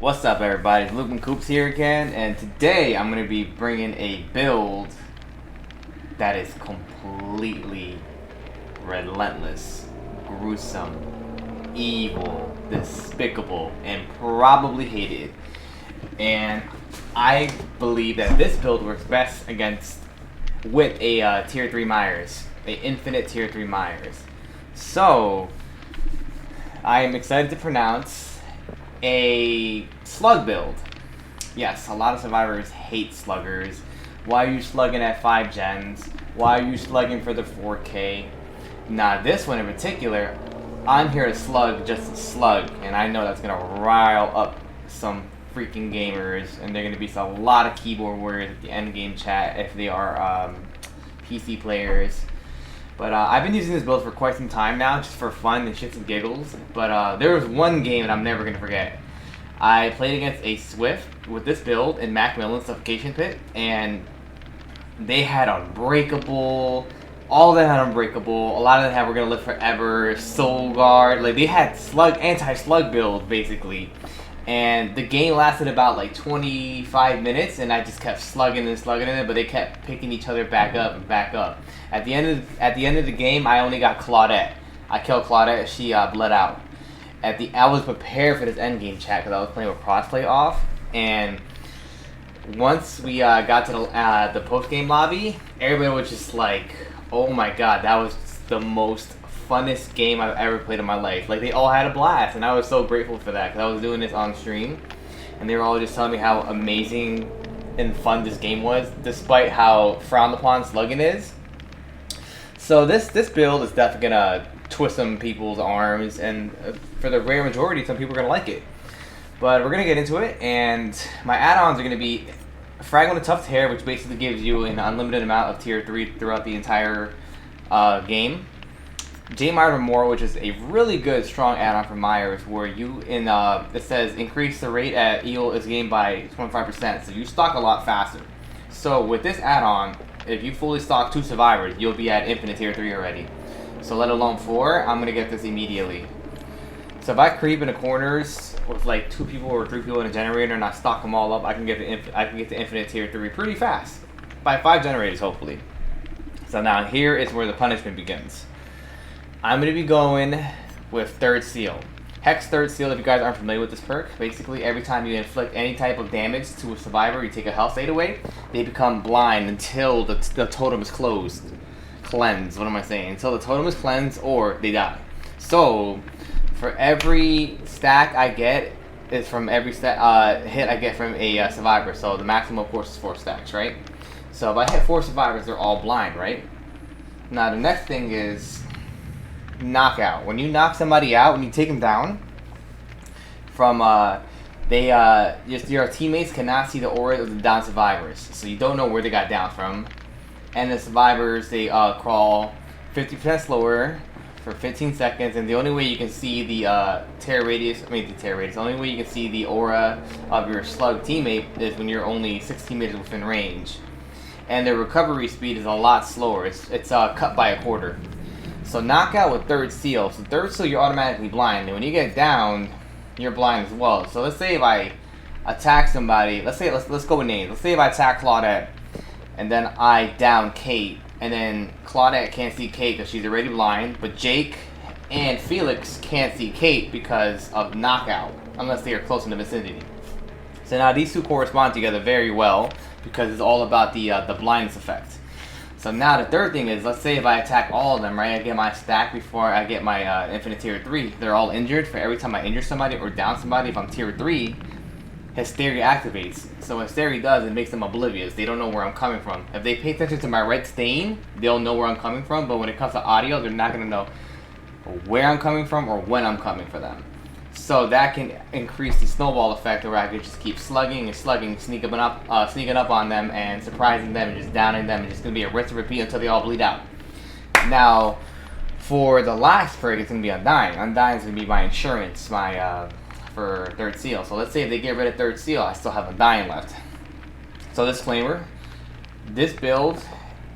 What's up, everybody? It's Luke and Coops here again, and today I'm going to be bringing a build that is completely relentless, gruesome, evil, despicable, and probably hated. And I believe that this build works best with a tier 3 Myers, a infinite tier 3 Myers. So I am excited to pronounce a slug build. Yes, a lot of survivors hate sluggers. Why are you slugging at 5 gens? Why are you slugging for the 4K? Now, this one in particular, I'm here to slug just to slug, and I know that's gonna rile up some freaking gamers, and they're gonna be a lot of keyboard warriors at the end game chat if they are PC players. But I've been using this build for quite some time now, just for fun and shits and giggles. But there was one game that I'm never going to forget. I played against a Swift with this build in Macmillan's Suffocation Pit, and they had Unbreakable. All of them had Unbreakable. A lot of them We're Gonna Live Forever, Soul Guard. Like, they had anti-slug build, basically. And the game lasted about like 25 minutes, and I just kept slugging and slugging in it, but they kept picking each other back up and back up. At the end of the game, I only got Claudette. I killed Claudette. She bled out. I was prepared for this end game chat because I was playing with crossplay off, and once we got to the post game lobby, everybody was just like, "Oh my god, that was the most funnest game I've ever played in my life." Like, they all had a blast, and I was so grateful for that because I was doing this on stream, and they were all just telling me how amazing and fun this game was, despite how frowned upon slugging is. So this build is definitely gonna twist some people's arms, and for the rare majority, some people are gonna like it. But we're gonna get into it, and my add-ons are gonna be Fragment of Tufted Hair, which basically gives you an unlimited amount of tier 3 throughout the entire game. J. Myers Mori, which is a really good, strong add-on for Myers, where it says increase the rate at heal is gained by 25%, so you stock a lot faster. So with this add-on, if you fully stock 2 survivors, you'll be at infinite tier 3 already. So let alone 4, I'm gonna get this immediately. So if I creep into corners with like 2 people or 3 people in a generator and I stock them all up, I can get to infinite tier 3 pretty fast. By 5 generators, hopefully. So now here is where the punishment begins. I'm going to be going with Third Seal. Hex Third Seal, if you guys aren't familiar with this perk, basically every time you inflict any type of damage to a survivor, you take a health state away, they become blind until the totem is cleansed, what am I saying? Until the totem is cleansed or they die. So, for every stack I get is from every hit I get from a survivor. So the maximum, of course, is 4 stacks, right? So if I hit 4 survivors, they're all blind, right? Now the next thing is knockout. When you knock somebody out, when you take them down, your teammates cannot see the aura of the down survivors, so you don't know where they got down from. And the survivors, they crawl 50% slower for 15 seconds, and the only way you can see the the only way you can see the aura of your slug teammate is when you're only 16 meters within range. And their recovery speed is a lot slower. It's cut by a quarter. So knockout with Third Seal. So Third Seal, you're automatically blind, and when you get down, you're blind as well. So let's say if I attack somebody, let's go with names. Let's say if I attack Claudette, and then I down Kate, and then Claudette can't see Kate because she's already blind, but Jake and Felix can't see Kate because of knockout, unless they are close in the vicinity. So now these two correspond together very well because it's all about the blindness effect. So now the third thing is, let's say if I attack all of them, right, I get my stack before I get my infinite tier 3. They're all injured. For every time I injure somebody or down somebody, if I'm tier 3, Hysteria activates. So what Hysteria does, it makes them oblivious. They don't know where I'm coming from. If they pay attention to my red stain, they'll know where I'm coming from, but when it comes to audio, they're not going to know where I'm coming from or when I'm coming for them. So that can increase the snowball effect, where I can just keep slugging and slugging, sneaking up on them and surprising them and just downing them, and just gonna be a rinse and repeat until they all bleed out. Now, for the last perk, it's gonna be Undying. Undying is gonna be my insurance, for Third Seal. So let's say if they get rid of Third Seal, I still have Undying left. So disclaimer, this build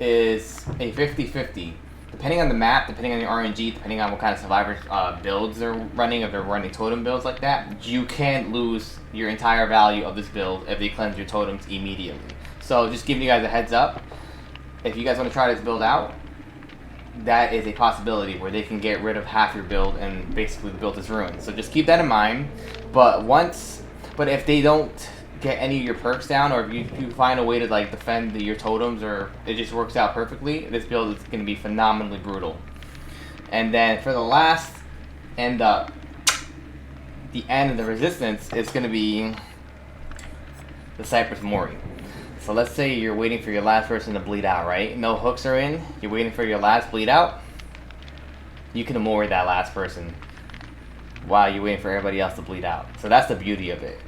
is a 50-50. depending on the map, depending on the RNG, depending on what kind of survivor builds they're running, if they're running totem builds like that, you can lose your entire value of this build if they cleanse your totems immediately. So just giving you guys a heads up, if you guys want to try this build out, that is a possibility where they can get rid of half your build and basically the build is ruined. So just keep that in mind. But if they don't get any of your perks down, or if you find a way to like defend your totems, or it just works out perfectly, this build is going to be phenomenally brutal. And then for the last and the end of the resistance is going to be the Cypress Mori. So let's say you're waiting for your last person to bleed out, right? No hooks are in. You're waiting for your last bleed out. You can Mori that last person while you're waiting for everybody else to bleed out. So that's the beauty of it.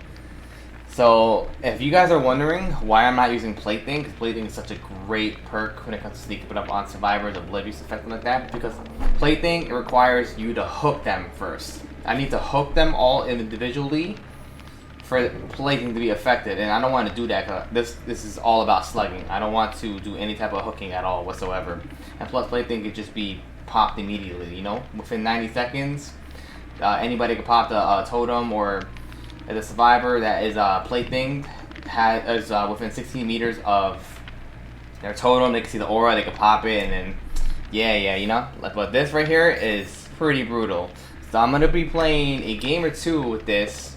So if you guys are wondering why I'm not using Plaything, because Plaything is such a great perk when it comes to sneaking up on survivors, oblivious, effect like that, because Plaything, it requires you to hook them first. I need to hook them all individually for Plaything to be affected, and I don't want to do that because this is all about slugging. I don't want to do any type of hooking at all whatsoever. And plus, Plaything could just be popped immediately, you know? Within 90 seconds, anybody could pop the totem, or the survivor that is Plaything is within 16 meters of their totem. They can see the aura, they can pop it, and then, yeah, you know? But this right here is pretty brutal. So I'm going to be playing a game or two with this,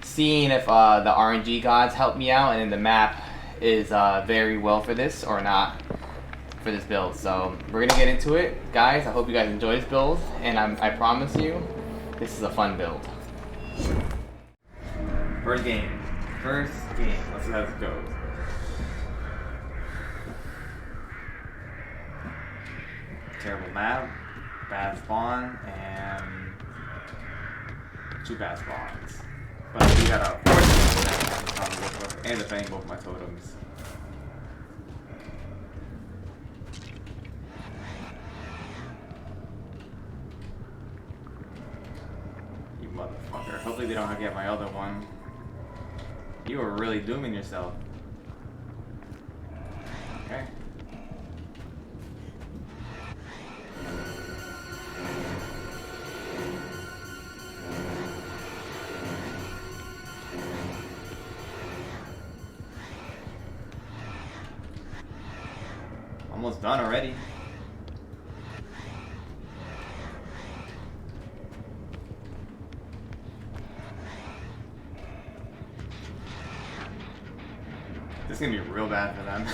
seeing if the RNG gods help me out and the map is very well for this or not for this build. So we're gonna get into it, guys. I hope you guys enjoy this build, and I promise you this is a fun build. First game. Let's see how this goes. Terrible map, bad spawn, and 2 bad spawns. But we got a 4 and defending both my totems. You motherfucker. Hopefully they don't get my other one. You are really dooming yourself. Okay. Almost done already. This is gonna be real bad for them.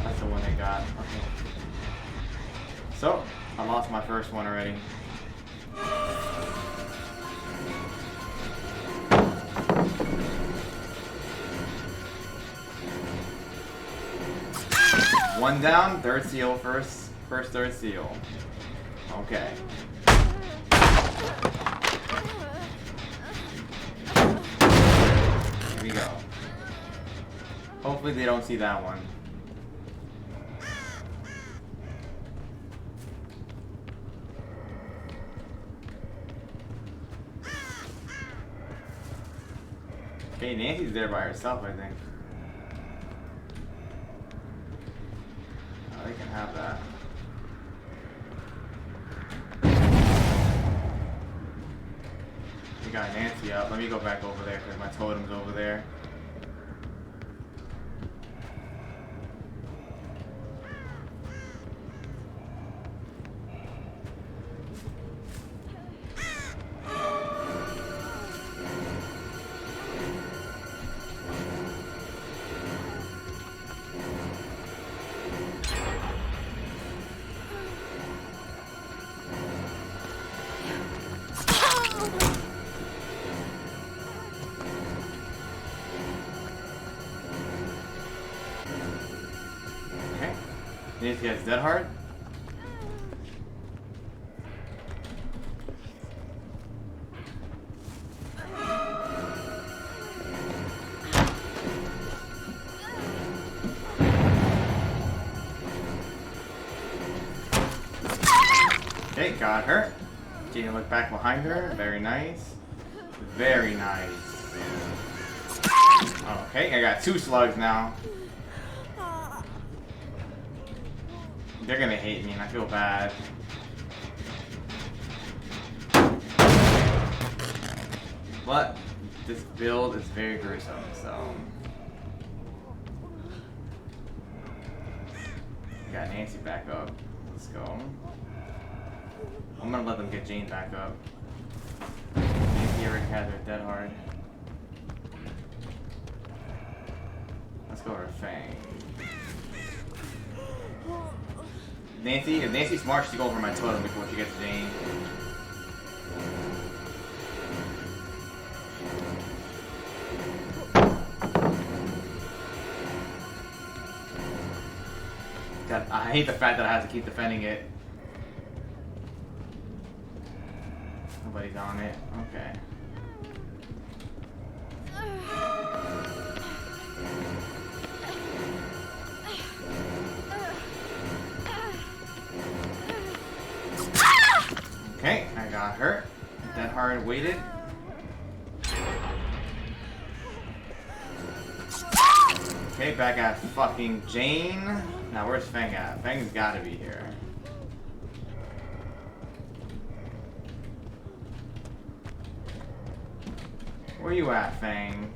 That's the one they got. Okay. So, I lost my first one already. One down, third seal, first third seal. Okay. Here we go. Hopefully they don't see that one. Okay, Nancy's there by herself, I think. They can have that. We got Nancy up. Let me go back over there because my totem's over there. This gets dead hard. Okay, got her. She didn't look back behind her. Very nice. Very nice. Okay, I got 2 slugs now. They're gonna hate me and I feel bad. But this build is very gruesome, so. Got Nancy back up. Let's go. I'm gonna let them get Jane back up. Nancy already had her dead hard. Let's go over Fang. Nancy, if Nancy's smart, she'll go over my totem before she gets Jane. God, I hate the fact that I have to keep defending it. Nobody's on it. Okay. Okay, I got her. Dead hard waited. Okay, back at fucking Jane. Now where's Fang at? Fang's gotta be here. Where you at, Fang?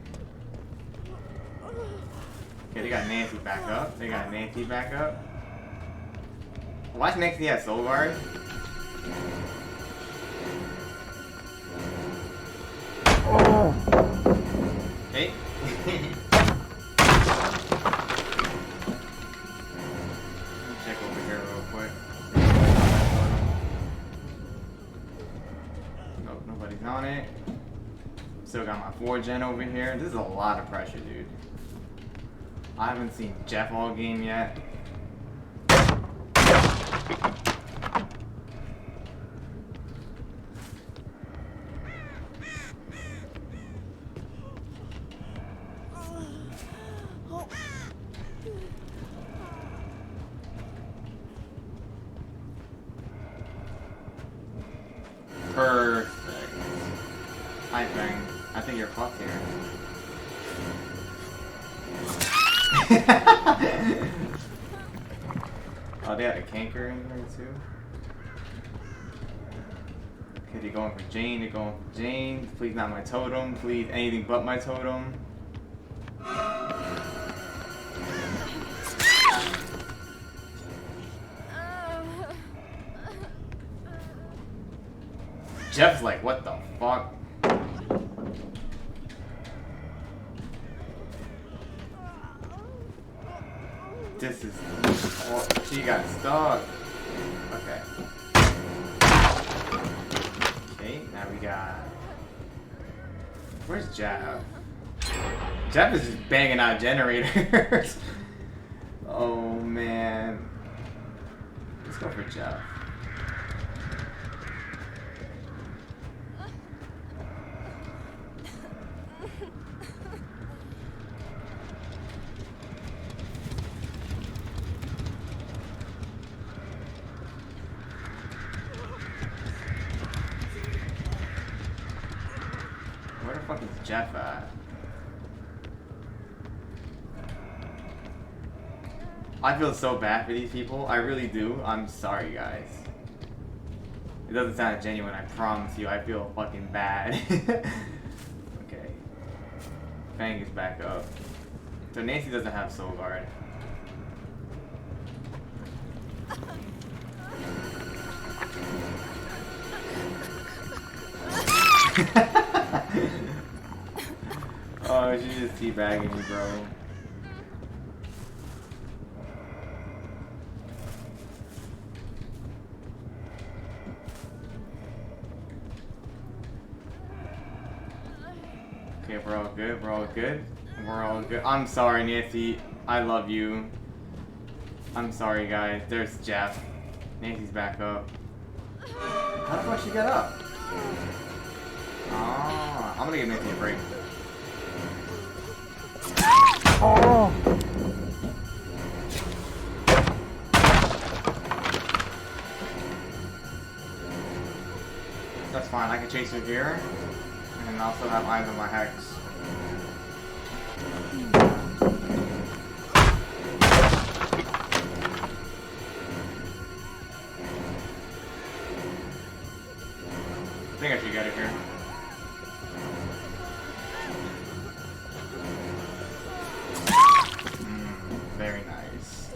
Okay, they got Nancy back up. They got Nancy back up. Why's Nancy at Soul Guard? Hey. Check over here real quick. Nope, nobody's on it. Still got my 4-gen over here. This is a lot of pressure, dude. I haven't seen Jeff all game yet. Perfect. Hi, Fang. I think you're fucked here. Oh, they had a canker in here too. Okay, they're going for Jane. They're going for Jane. Please not my totem. Please anything but my totem. Jeff's like, what the fuck? This is... Oh, she got stuck. Okay. Okay, now we got... Where's Jeff? Jeff is just banging out generators. Oh, man. Let's go for Jeff. Where the fuck is Jeff at? I feel so bad for these people. I really do. I'm sorry, guys. It doesn't sound genuine, I promise you. I feel fucking bad. Okay. Fang is back up. So Nancy doesn't have Soul Guard. Oh, she's just teabagging me, bro. Okay, we're all good. We're all good. We're all good. I'm sorry, Nancy. I love you. I'm sorry, guys. There's Jeff. Nancy's back up. How the fuck she get up? Oh, I'm gonna give Nancy a break. Oh! That's fine. I can chase her here, and also have eyes on my hex. think I should get it here. Very nice.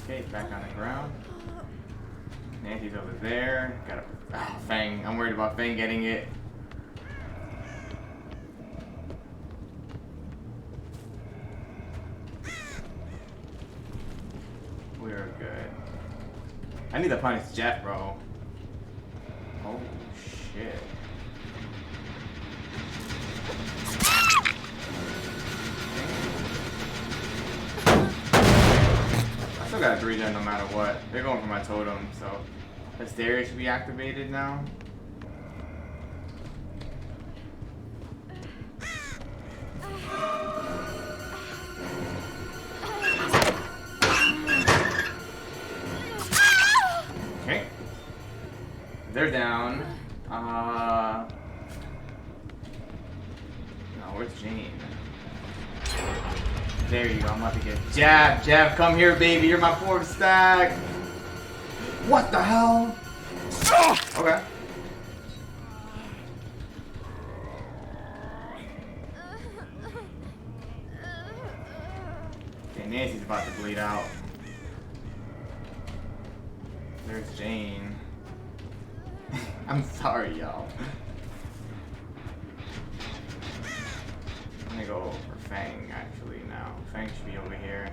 Okay, back on the ground. Nancy's over there. Got a Fang. I'm worried about Fang getting it. We're good. I need to punish Jet, bro. Oh shit. I still got a 3-gen no matter what. They're going for my totem, so Hysteria should be activated now. Okay. They're down. No, where's Jane? There you go, I'm about to get Jab. Jab, come here, baby. You're my 4th stack. What the hell? Okay. Okay, Nancy's about to bleed out. There's Jane. I'm sorry, y'all. I'm gonna go for Fang actually now. Fang should be over here.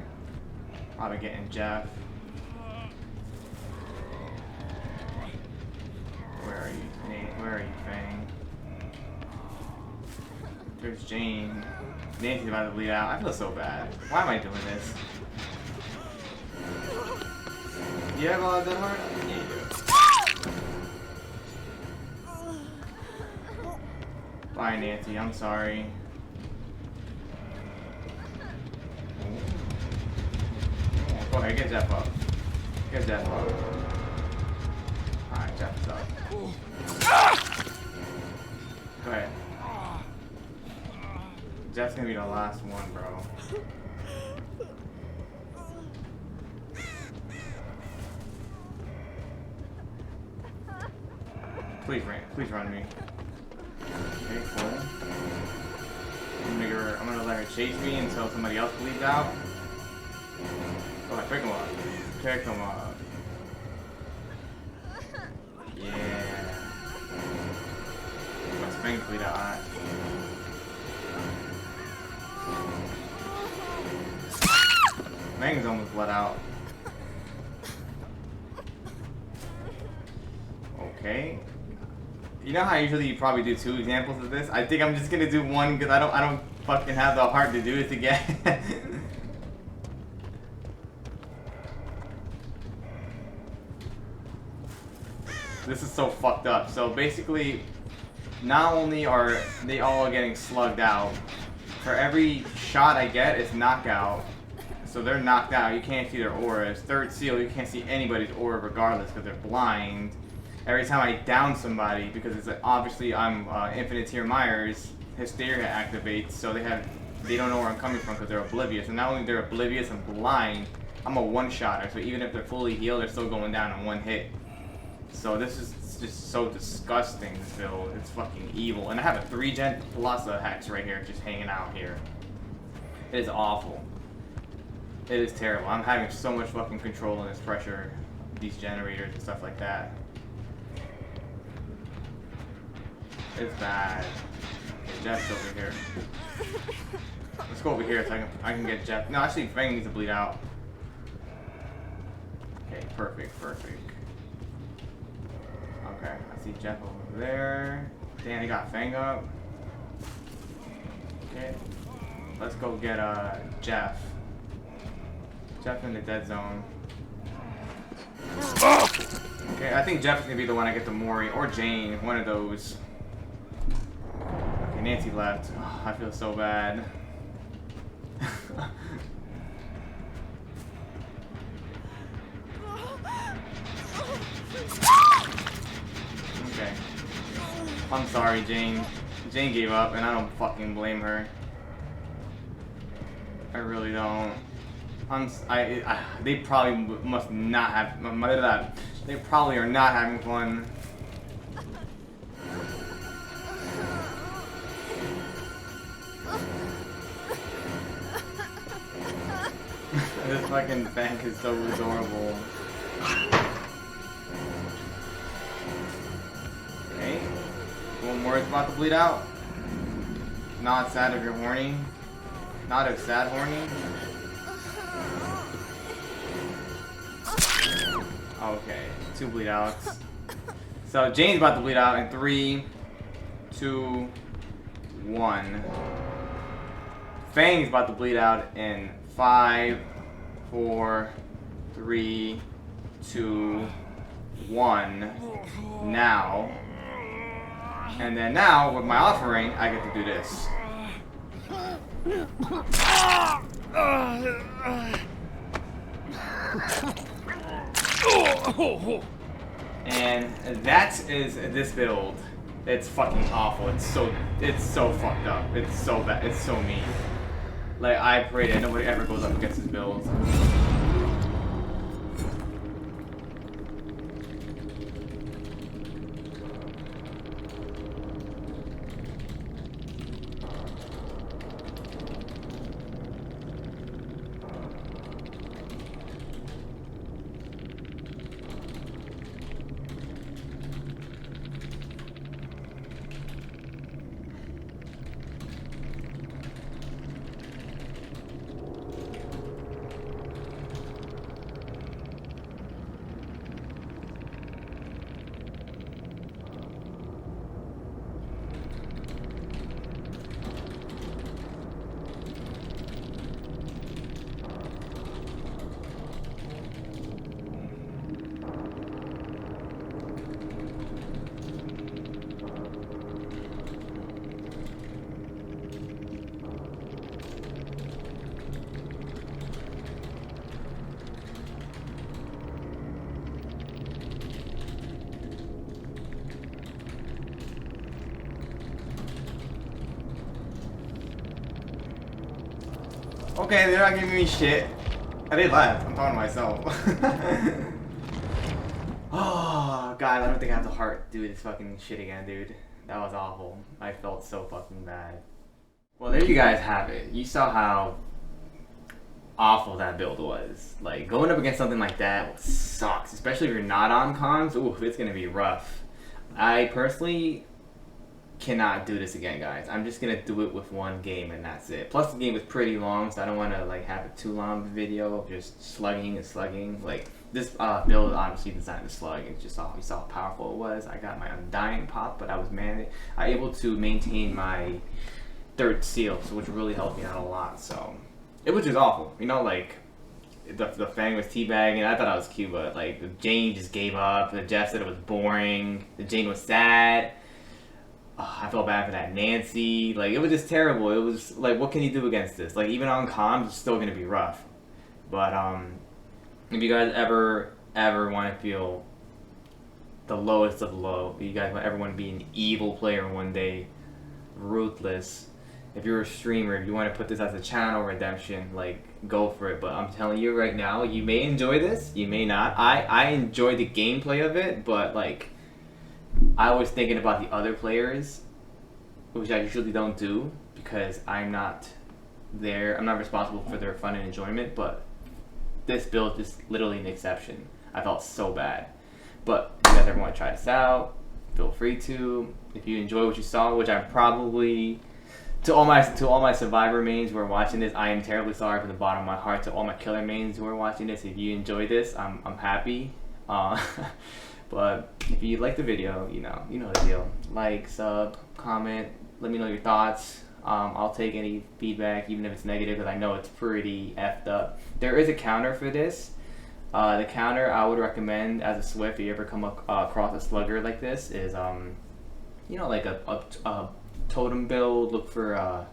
Probably getting Jeff. Where are you, Nate? Where are you, Fang? There's Jane. Nancy's about to bleed out. I feel so bad. Why am I doing this? You have a lot of dead heart? Yeah, you do. Bye, Nancy. I'm sorry. Go ahead, get Jeff up. Get Jeff up. Alright, Jeff's up. Go ahead. Jeff's gonna be the last one, bro. Please run me. Okay, cool. I'm gonna let her chase me until somebody else bleeds out. Go ahead, pick him up. Pick him up. Yeah. My Fang bleed out. Fang's almost bled out. Okay. You know how usually you probably do 2 examples of this? I think I'm just gonna do 1 because I don't fucking have the heart to do this again. This is so fucked up. So basically, not only are they all getting slugged out, for every shot I get, it's knockout. So they're knocked out. You can't see their auras. 3rd seal, you can't see anybody's aura regardless because they're blind. Every time I down somebody, because it's obviously I'm Infinite Tier Myers, Hysteria activates, so they don't know where I'm coming from because they're oblivious. And not only they're oblivious and blind, I'm a one-shotter. So even if they're fully healed, they're still going down in 1 hit. So this is just so disgusting, this build. It's fucking evil. And I have a 3-gen plus a Hex right here, just hanging out here. It is awful. It is terrible. I'm having so much fucking control in this pressure, these generators and stuff like that. It's bad. Okay, Jeff's over here. Let's go over here so I can get Jeff. No, actually, Fang needs to bleed out. Okay, perfect. Okay, I see Jeff over there. Damn, he got Fang up. Okay, let's go get Jeff. Jeff in the dead zone. Okay, I think Jeff is gonna be the one I get the Mori or Jane, one of those. Okay, Nancy left. Oh, I feel so bad. Okay. I'm sorry, Jane. Jane gave up, and I don't fucking blame her. I really don't. They probably must not have. They probably are not having fun. This fucking Fang is so adorable. Okay. One more is about to bleed out. Not sad if you're horny. Not if sad horny. Okay, 2 bleed outs. So Jane's about to bleed out in 3, 2, 1. Fang's about to bleed out in 5, 4, 3, 2, 1. Now. And then now, with my offering, I get to do this. And that is this build. It's fucking awful. It's so fucked up. It's so bad. It's so mean. Like, I pray that nobody ever goes up against this build. Okay, they're not giving me shit. I did laugh. I'm talking to myself. Oh, God, I don't think I have the heart to do this fucking shit again, dude. That was awful. I felt so fucking bad. Well, there you guys have it. You saw how awful that build was. Like, going up against something like that sucks. Especially if you're not on comms. Ooh, it's gonna be rough. I personally cannot do this again, guys. I'm just gonna do it with one game and that's it. Plus the game is pretty long, so I don't want to like have a too long video of just slugging and slugging. Like this build obviously designed to slug. It's just you saw how powerful it was. I got my undying pop, but I was able to maintain my 3rd seal, so which really helped me out a lot. So it was just awful, you know, like the Fang was teabagging. I thought I was cute, but like the Jane just gave up. The Jeff said it was boring. The Jane was sad. I felt bad for that Nancy. Like, it was just terrible. It was like, what can you do against this? Like, even on comms, it's still gonna be rough. But if you guys ever want to feel the lowest of the low, if you guys ever want to be an evil player one day, ruthless. If you're a streamer, if you want to put this as a channel redemption, like, go for it. But I'm telling you right now, you may enjoy this, you may not. I enjoy the gameplay of it, but like, I was thinking about the other players, which I usually don't do because I'm not there. I'm not responsible for their fun and enjoyment, but this build is literally an exception. I felt so bad. But if you guys ever want to try this out, feel free to. If you enjoy what you saw, which I'm probably, to all my survivor mains who are watching this, I am terribly sorry from the bottom of my heart. To all my killer mains who are watching this, if you enjoyed this, I'm happy. But if you like the video, you know the deal. Like, sub, comment, let me know your thoughts. I'll take any feedback, even if it's negative, because I know it's pretty effed up. There is a counter for this. The counter I would recommend as a Swift, if you ever come across a slugger like this, is like a totem build. Look for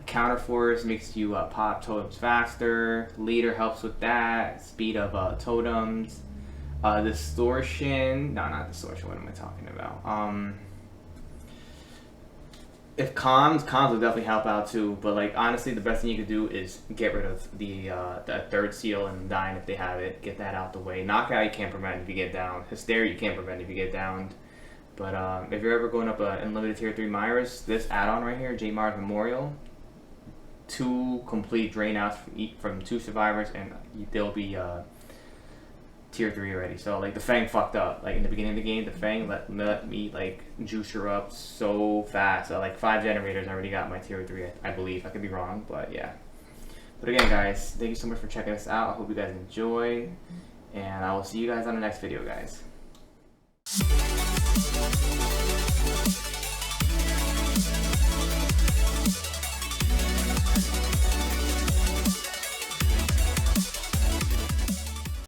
counter force, makes you pop totems faster. Leader helps with that. Speed of totems. Distortion, no, not distortion, what am I talking about? If comms will definitely help out too, but like, honestly, the best thing you could do is get rid of the 3rd seal and dying if they have it. Get that out the way. Knockout you can't prevent if you get down. Hysteria you can't prevent if you get downed. But if you're ever going up a unlimited tier 3 Myers, this add-on right here, J. Mars Memorial, 2 complete drain outs from 2 survivors, and they'll be tier 3 already. So like the Fang fucked up. Like in the beginning of the game, the Fang let me like juice her up so fast. So like 5 generators, I already got my tier 3. I believe. I could be wrong, but yeah. But again, guys, thank you so much for checking us out. I hope you guys enjoy, and I will see you guys on the next video, guys.